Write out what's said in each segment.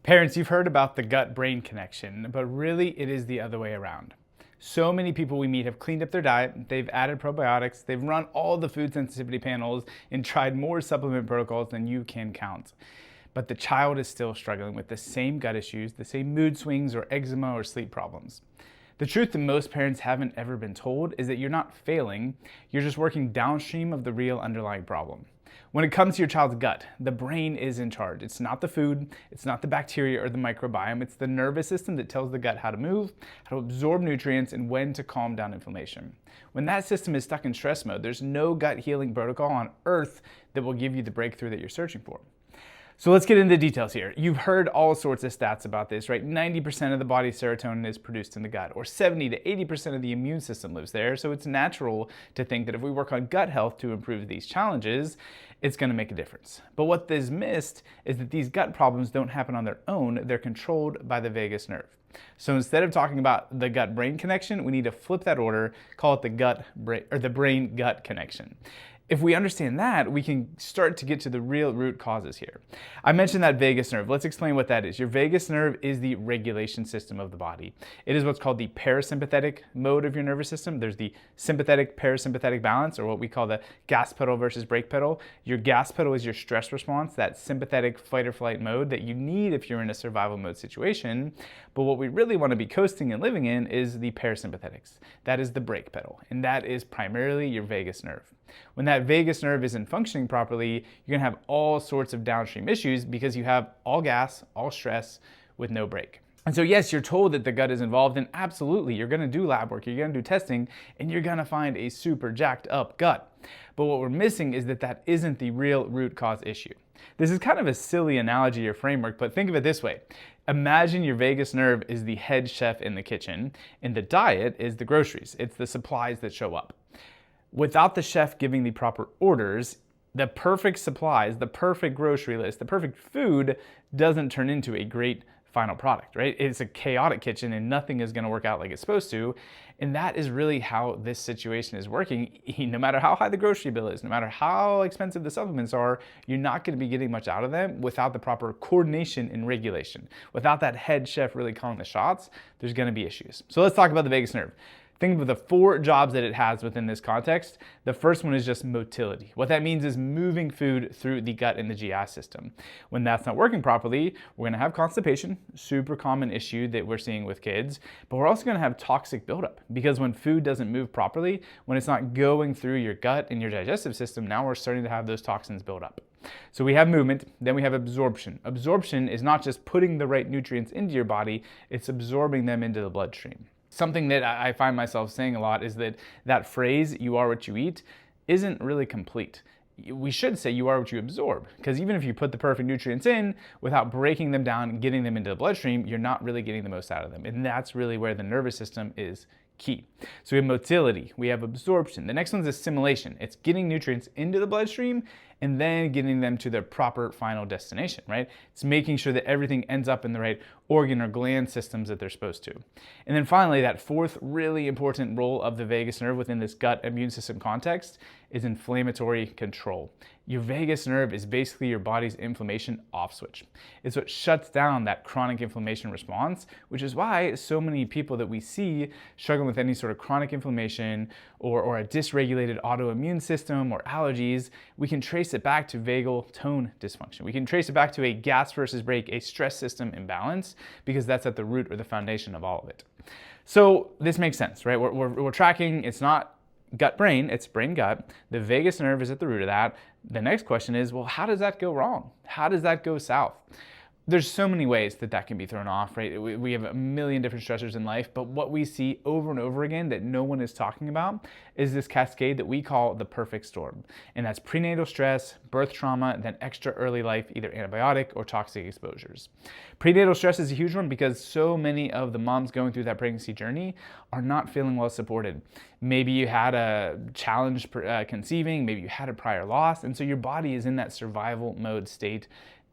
Parents, you've heard about the gut-brain connection, but really it is the other way around. So many people we meet have cleaned up their diet, they've added probiotics, they've run all the food sensitivity panels, and tried more supplement protocols than you can count. But the child is still struggling with the same gut issues, the same mood swings or eczema or sleep problems. The truth that most parents haven't ever been told is that you're not failing, you're just working downstream of the real underlying problem. When it comes to your child's gut, the brain is in charge. It's not the food, it's not the bacteria or the microbiome, it's the nervous system that tells the gut how to move, how to absorb nutrients, and when to calm down inflammation. When that system is stuck in stress mode, there's no gut healing protocol on earth that will give you the breakthrough that you're searching for. So let's get into the details here. You've heard all sorts of stats about this, right? 90% of the body's serotonin is produced in the gut, or 70 to 80% of the immune system lives there. So it's natural to think that if we work on gut health to improve these challenges, it's going to make a difference. But what is missed is that these gut problems don't happen on their own. They're controlled by the vagus nerve. So instead of talking about the gut-brain connection, we need to flip that order, call it the brain-gut connection. If we understand that, we can start to get to the real root causes here. I mentioned that vagus nerve. Let's explain what that is. Your vagus nerve is the regulation system of the body. It is what's called the parasympathetic mode of your nervous system. There's the sympathetic parasympathetic balance, or what we call the gas pedal versus brake pedal. Your gas pedal is your stress response, that sympathetic fight or flight mode that you need if you're in a survival mode situation. But what we really want to be coasting and living in is the parasympathetics. That is the brake pedal, and that is primarily your vagus nerve. When that vagus nerve isn't functioning properly, you're gonna have all sorts of downstream issues because you have all gas, all stress with no break. And so yes, you're told that the gut is involved, and absolutely, you're gonna do lab work, you're gonna do testing, and you're gonna find a super jacked up gut. But what we're missing is that that isn't the real root cause issue. This is kind of a silly analogy or framework, but think of it this way. Imagine your vagus nerve is the head chef in the kitchen, and the diet is the groceries. It's the supplies that show up. Without the chef giving the proper orders, the perfect supplies, the perfect grocery list, the perfect food doesn't turn into a great final product, right? It's a chaotic kitchen and nothing is going to work out like it's supposed to. And that is really how this situation is working. No matter how high the grocery bill is, no matter how expensive the supplements are, you're not going to be getting much out of them without the proper coordination and regulation. Without that head chef really calling the shots, there's going to be issues. So let's talk about the vagus nerve. Think of the 4 jobs that it has within this context. The first one is just motility. What that means is moving food through the gut and the GI system. When that's not working properly, we're gonna have constipation, super common issue that we're seeing with kids, but we're also gonna have toxic buildup because when food doesn't move properly, when it's not going through your gut and your digestive system, now we're starting to have those toxins build up. So we have movement, then we have absorption. Absorption is not just putting the right nutrients into your body, it's absorbing them into the bloodstream. Something that I find myself saying a lot is that phrase, you are what you eat, isn't really complete. We should say you are what you absorb, because even if you put the perfect nutrients in without breaking them down and getting them into the bloodstream, you're not really getting the most out of them. And that's really where the nervous system is key. So we have motility, we have absorption. The next one's assimilation. It's getting nutrients into the bloodstream and then getting them to their proper final destination, right? It's making sure that everything ends up in the right organ or gland systems that they're supposed to. And then finally, that fourth really important role of the vagus nerve within this gut immune system context is inflammatory control. Your vagus nerve is basically your body's inflammation off switch. It's what shuts down that chronic inflammation response, which is why so many people that we see struggling with any sort of chronic inflammation or a dysregulated autoimmune system or allergies, we can trace it back to vagal tone dysfunction. We can trace it back to a gas versus brake, a stress system imbalance, because that's at the root or the foundation of all of it. So this makes sense, right? We're tracking, it's not gut-brain, it's brain-gut. The vagus nerve is at the root of that. The next question is, well, how does that go wrong? How does that go south? There's so many ways that can be thrown off, right? We have a million different stressors in life, but what we see over and over again that no one is talking about is this cascade that we call the perfect storm. And that's prenatal stress, birth trauma, then extra early life, either antibiotic or toxic exposures. Prenatal stress is a huge one because so many of the moms going through that pregnancy journey are not feeling well supported. Maybe you had a challenge conceiving, maybe you had a prior loss, and so your body is in that survival mode state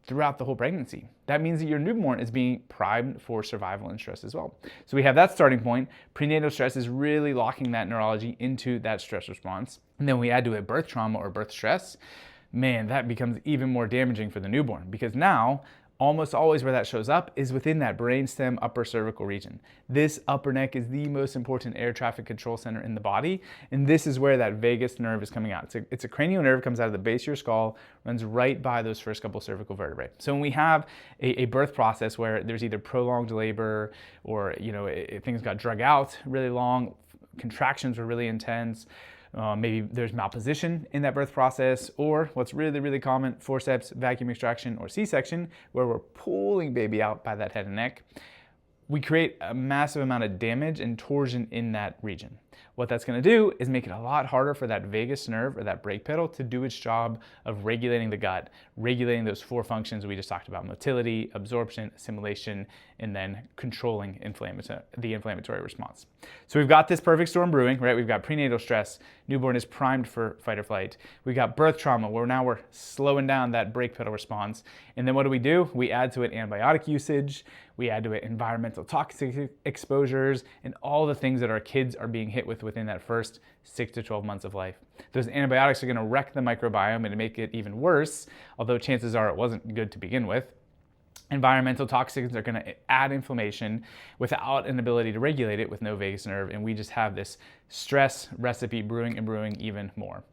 throughout the whole pregnancy. That means that your newborn is being primed for survival and stress as well. So we have that starting point. Prenatal stress is really locking that neurology into that stress response. And then we add to it birth trauma or birth stress. Man, that becomes even more damaging for the newborn because now Almost always where that shows up is within that brainstem upper cervical region. This upper neck is the most important air traffic control center in the body, and this is where that vagus nerve is coming out. It's a cranial nerve, comes out of the base of your skull, runs right by those first couple cervical vertebrae. So when we have a birth process where there's either prolonged labor or things got drug out really long, contractions were really intense, maybe there's malposition in that birth process, or what's really, really common, forceps, vacuum extraction, or C-section, where we're pulling baby out by that head and neck, we create a massive amount of damage and torsion in that region. What that's going to do is make it a lot harder for that vagus nerve or that brake pedal to do its job of regulating the gut, regulating those 4 functions we just talked about: motility, absorption, assimilation, and then controlling the inflammatory response. So we've got this perfect storm brewing, right? We've got prenatal stress, newborn is primed for fight or flight. We've got birth trauma, where now we're slowing down that brake pedal response. And then what do? We add to it antibiotic usage, we add to it environmental toxic exposures, and all the things that our kids are being hit with within that first 6 to 12 months of life. Those antibiotics are going to wreck the microbiome and make it even worse, although chances are it wasn't good to begin with. Environmental toxins are going to add inflammation without an ability to regulate it with no vagus nerve, and we just have this stress recipe brewing and brewing even more.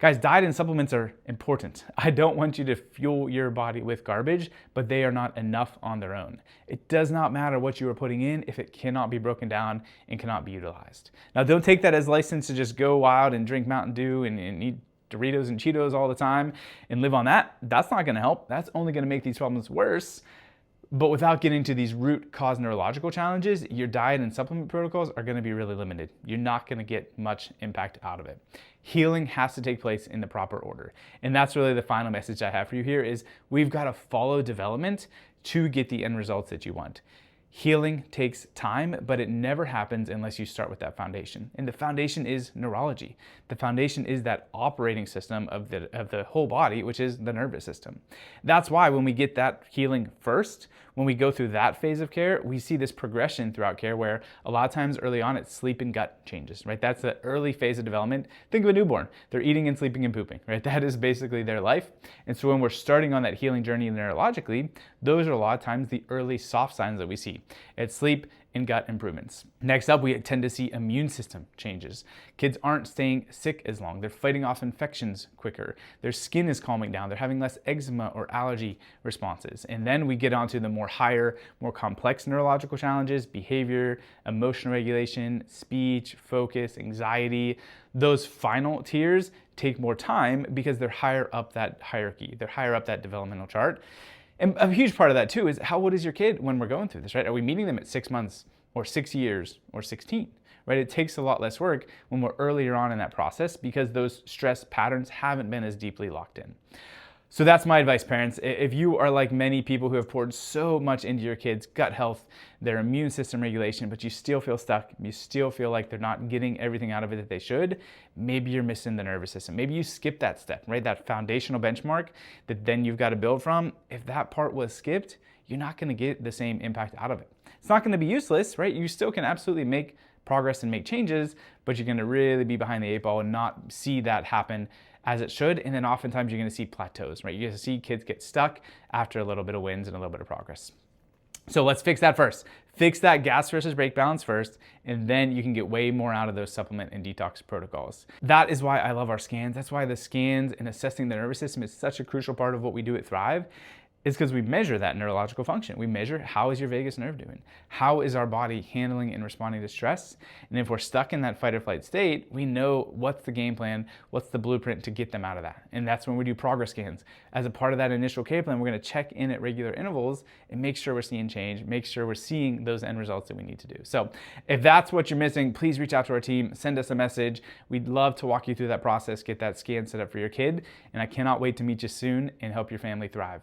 Guys, diet and supplements are important. I don't want you to fuel your body with garbage, but they are not enough on their own. It does not matter what you are putting in if it cannot be broken down and cannot be utilized. Now, don't take that as license to just go wild and drink Mountain Dew and eat Doritos and Cheetos all the time and live on that. That's not going to help. That's only going to make these problems worse. But without getting to these root cause neurological challenges, your diet and supplement protocols are going to be really limited. You're not going to get much impact out of it. Healing has to take place in the proper order. And that's really the final message I have for you here is we've got to follow development to get the end results that you want. Healing takes time, but it never happens unless you start with that foundation. And the foundation is neurology. The foundation is that operating system of the whole body, which is the nervous system. That's why when we get that healing first, when we go through that phase of care, we see this progression throughout care where a lot of times early on it's sleep and gut changes, right? That's the early phase of development. Think of a newborn. They're eating and sleeping and pooping, right? That is basically their life. And so when we're starting on that healing journey neurologically, those are a lot of times the early soft signs that we see. It's sleep and gut improvements. Next up, we tend to see immune system changes. Kids aren't staying sick as long. They're fighting off infections quicker. Their skin is calming down. They're having less eczema or allergy responses. And then we get onto the more higher, more complex neurological challenges: behavior, emotional regulation, speech, focus, anxiety. Those final tiers take more time because they're higher up that hierarchy. They're higher up that developmental chart. And a huge part of that too is how old is your kid when we're going through this, right? Are we meeting them at 6 months or 6 years or 16, right? It takes a lot less work when we're earlier on in that process because those stress patterns haven't been as deeply locked in. So that's my advice, parents. If you are like many people who have poured so much into your kids' gut health, their immune system regulation, but you still feel stuck, you still feel like they're not getting everything out of it that they should, maybe you're missing the nervous system. Maybe you skip that step, right? That foundational benchmark that then you've got to build from. If that part was skipped, you're not going to get the same impact out of it. It's not going to be useless, right? You still can absolutely make progress and make changes, but you're going to really be behind the 8 ball and not see that happen as it should. And then oftentimes you're going to see plateaus, right? You're going to see kids get stuck after a little bit of wins and a little bit of progress. So let's fix that first. Fix that gas versus brake balance first, and then you can get way more out of those supplement and detox protocols. That is why I love our scans. That's why the scans and assessing the nervous system is such a crucial part of what we do at Thrive. Is because we measure that neurological function. We measure how is your vagus nerve doing? How is our body handling and responding to stress? And if we're stuck in that fight or flight state, we know what's the game plan, what's the blueprint to get them out of that. And that's when we do progress scans. As a part of that initial care plan, we're gonna check in at regular intervals and make sure we're seeing change, make sure we're seeing those end results that we need to do. So if that's what you're missing, please reach out to our team, send us a message. We'd love to walk you through that process, get that scan set up for your kid. And I cannot wait to meet you soon and help your family thrive.